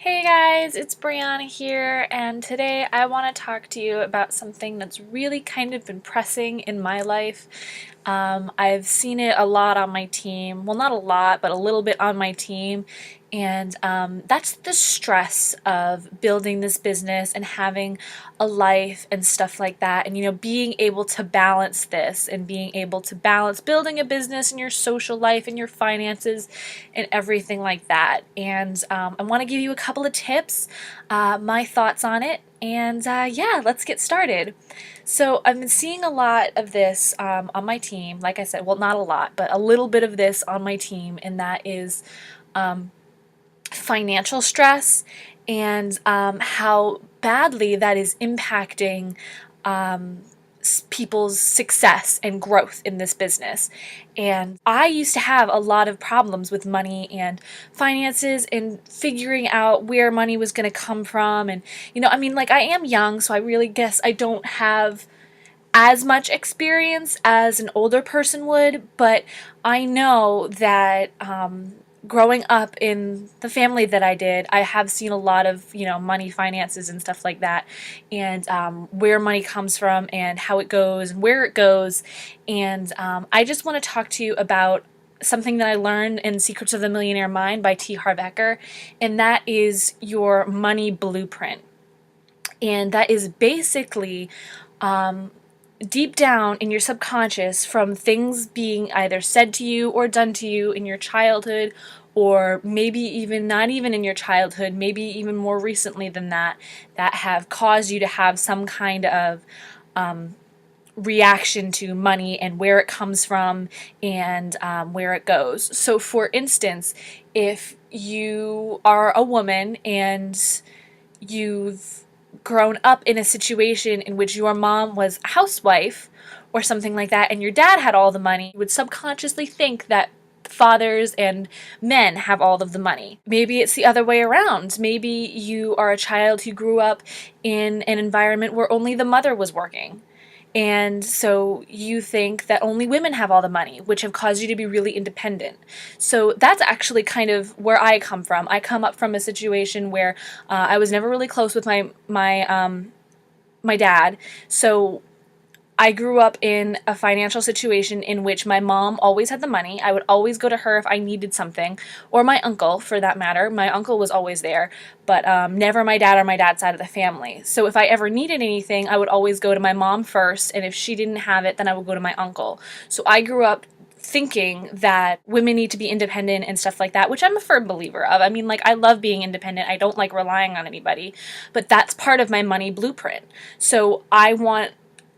Hey guys, it's Brianna here, and today I want to talk to you about something that's really kind of been pressing in my life. I've seen it a lot on my team. Well, not a lot, but a little bit on my team. And that's the stress of building this business and having a life and stuff like that. And, being able to balance this and being able to balance building a business and your social life and your finances and everything like that. And I want to give you a couple of tips, my thoughts on it. And yeah, let's get started. So I've been seeing a lot of this on my team. Like I said, well, not a lot, but a little bit of this on my team, and that is financial stress and how badly that is impacting people's success and growth in this business. And I used to have a lot of problems with money and finances and figuring out where money was going to come from. And, I am young, so I really guess I don't have as much experience as an older person would, but I know that growing up in the family that I did, I have seen a lot of, money, finances, and stuff like that, and where money comes from and how it goes and where it goes. And I just want to talk to you about something that I learned in Secrets of the Millionaire Mind by T. Harv Eker, and that is your money blueprint. And that is basically deep down in your subconscious from things being either said to you or done to you in your childhood, or maybe even not even in your childhood, maybe even more recently than that, that have caused you to have some kind of reaction to money and where it comes from and where it goes. So, for instance, if you are a woman and you've grown up in a situation in which your mom was a housewife or something like that, and your dad had all the money, you would subconsciously think that fathers and men have all of the money. Maybe it's the other way around. Maybe you are a child who grew up in an environment where only the mother was working. And so you think that only women have all the money, which have caused you to be really independent. So that's actually kind of where I come from. I come up from a situation where I was never really close with my dad. So I grew up in a financial situation in which my mom always had the money. I would always go to her if I needed something, or my uncle, for that matter. My uncle was always there, but never my dad or my dad's side of the family. So if I ever needed anything, I would always go to my mom first, and if she didn't have it, then I would go to my uncle. So I grew up thinking that women need to be independent and stuff like that, which I'm a firm believer of. I love being independent. I don't like relying on anybody, but that's part of my money blueprint. So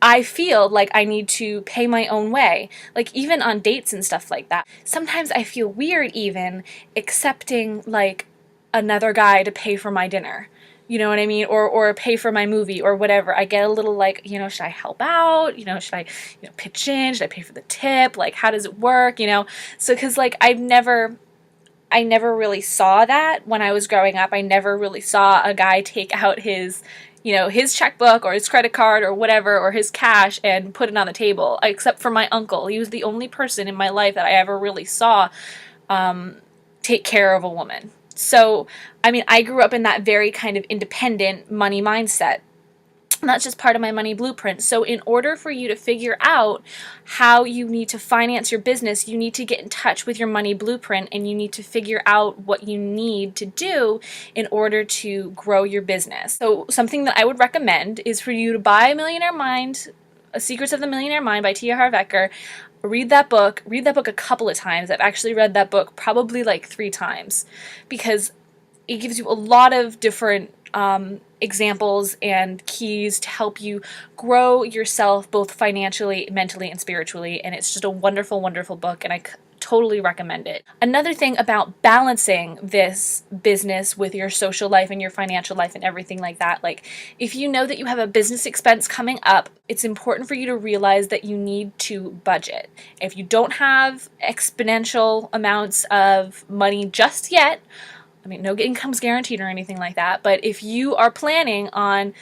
I feel like I need to pay my own way, like even on dates and stuff like that. Sometimes I feel weird even accepting like another guy to pay for my dinner. You know what I mean? Or pay for my movie or whatever. I get a little like, should I help out? Should I, pitch in? Should I pay for the tip? Like, how does it work? So, cause like I never really saw that when I was growing up. I never really saw a guy take out his checkbook or his credit card or whatever, or his cash and put it on the table, except for my uncle. He was the only person in my life that I ever really saw take care of a woman. So, I grew up in that very kind of independent money mindset. And that's just part of my money blueprint. So in order for you to figure out how you need to finance your business, you need to get in touch with your money blueprint, and you need to figure out what you need to do in order to grow your business. So something that I would recommend is for you to buy Millionaire Mind, Secrets of the Millionaire Mind by T. Harv Eker. Read that book a couple of times. I've actually read that book probably like 3 times, because it gives you a lot of different examples and keys to help you grow yourself both financially, mentally, and spiritually. And it's just a wonderful, wonderful book, and I totally recommend it. Another thing about balancing this business with your social life and your financial life and everything like that, like if you know that you have a business expense coming up, it's important for you to realize that you need to budget. If you don't have exponential amounts of money just yet, no income's guaranteed or anything like that, but if you are planning on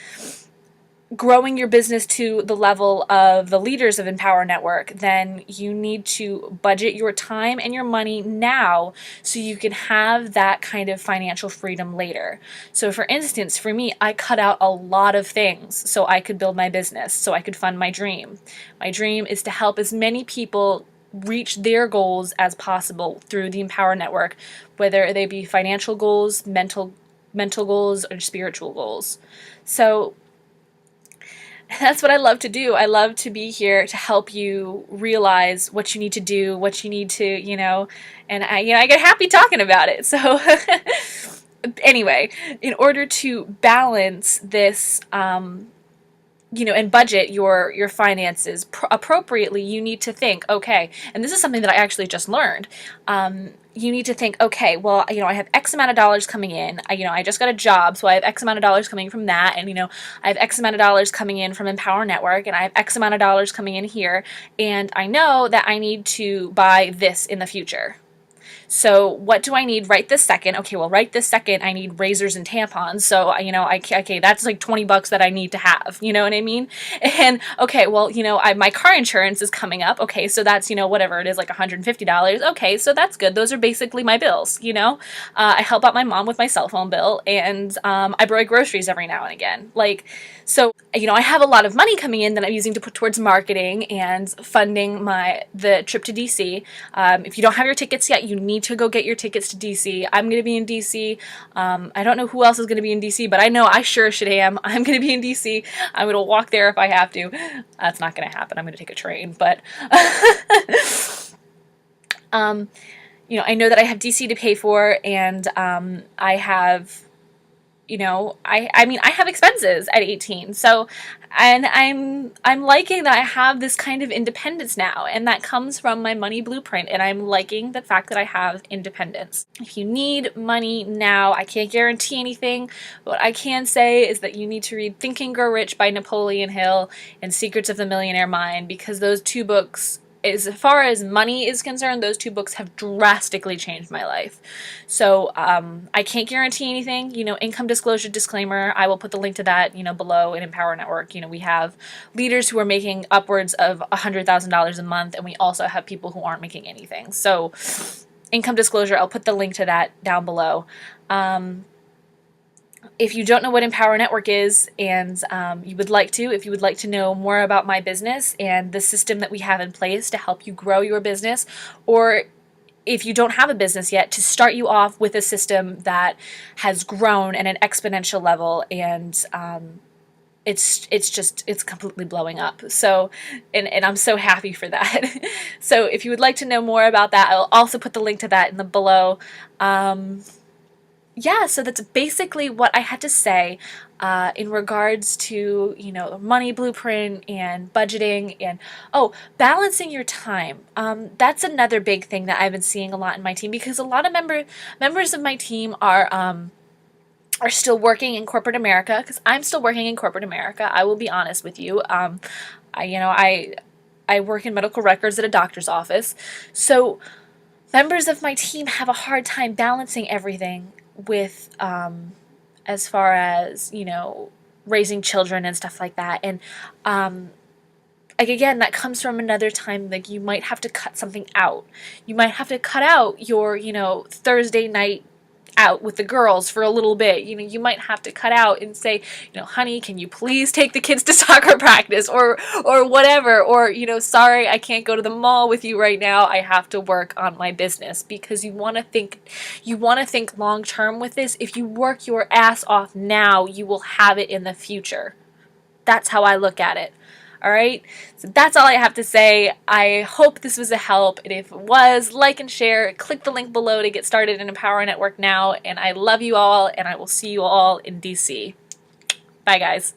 growing your business to the level of the leaders of Empower Network, then you need to budget your time and your money now so you can have that kind of financial freedom later. So for instance, for me, I cut out a lot of things so I could build my business, so I could fund my dream. My dream is to help as many people reach their goals as possible through the Empower Network, whether they be financial goals, mental goals, or spiritual goals. So that's what I love to do. I love to be here to help you realize what you need to do, what you need to, and I get happy talking about it. So anyway, in order to balance this, and budget your finances appropriately, you need to think, okay, and this is something that I actually just learned. You need to think, okay, well, I have X amount of dollars coming in. I just got a job, so I have X amount of dollars coming from that, and I have X amount of dollars coming in from Empower Network, and I have X amount of dollars coming in here, and I know that I need to buy this in the future. So what do I need right this second? Okay, well, right this second, I need razors and tampons. So, okay, that's like $20 that I need to have. You know what I mean? And okay, well, my car insurance is coming up. Okay, so that's, whatever it is, like $150. Okay, so that's good. Those are basically my bills, I help out my mom with my cell phone bill, and I buy groceries every now and again. So, I have a lot of money coming in that I'm using to put towards marketing and funding the trip to DC. If you don't have your tickets yet, you need to go get your tickets to DC. I'm going to be in DC. I don't know who else is going to be in DC, but I know I sure should am. I'm going to be in DC. I'm going to walk there if I have to. That's not going to happen. I'm going to take a train, but I know that I have DC to pay for, and I have I have expenses at 18. So, and I'm liking that I have this kind of independence now, and that comes from my money blueprint, and I'm liking the fact that I have independence. If you need money now, I can't guarantee anything, but what I can say is that you need to read Think and Grow Rich by Napoleon Hill and Secrets of the Millionaire Mind, because those two books, as far as money is concerned, those two books have drastically changed my life. So I can't guarantee anything. Income disclosure disclaimer, I will put the link to that, below in Empower Network. We have leaders who are making upwards of $100,000 a month, and we also have people who aren't making anything. So income disclosure, I'll put the link to that down below. If you don't know what Empower Network is, and if you would like to know more about my business and the system that we have in place to help you grow your business, or if you don't have a business yet, to start you off with a system that has grown at an exponential level, and it's completely blowing up. So, and I'm so happy for that. So if you would like to know more about that, I'll also put the link to that in the below. Yeah, so that's basically what I had to say in regards to, money blueprint and budgeting and, balancing your time. That's another big thing that I've been seeing a lot in my team, because a lot of members of my team are still working in corporate America, because I'm still working in corporate America. I will be honest with you. I work in medical records at a doctor's office. So members of my team have a hard time balancing everything with as far as raising children and stuff like that. And again, that comes from another time, you might have to cut something out. You might have to cut out your Thursday night out with the girls for a little bit. You might have to cut out and say, honey, can you please take the kids to soccer practice, or whatever, or sorry, I can't go to the mall with you right now. I have to work on my business, because you want to think long term with this. If you work your ass off now, you will have it in the future. That's how I look at it. All right, so that's all I have to say. I hope this was a help, and if it was, like and share. Click the link below to get started in Empower Network now, and I love you all, and I will see you all in DC. Bye, guys.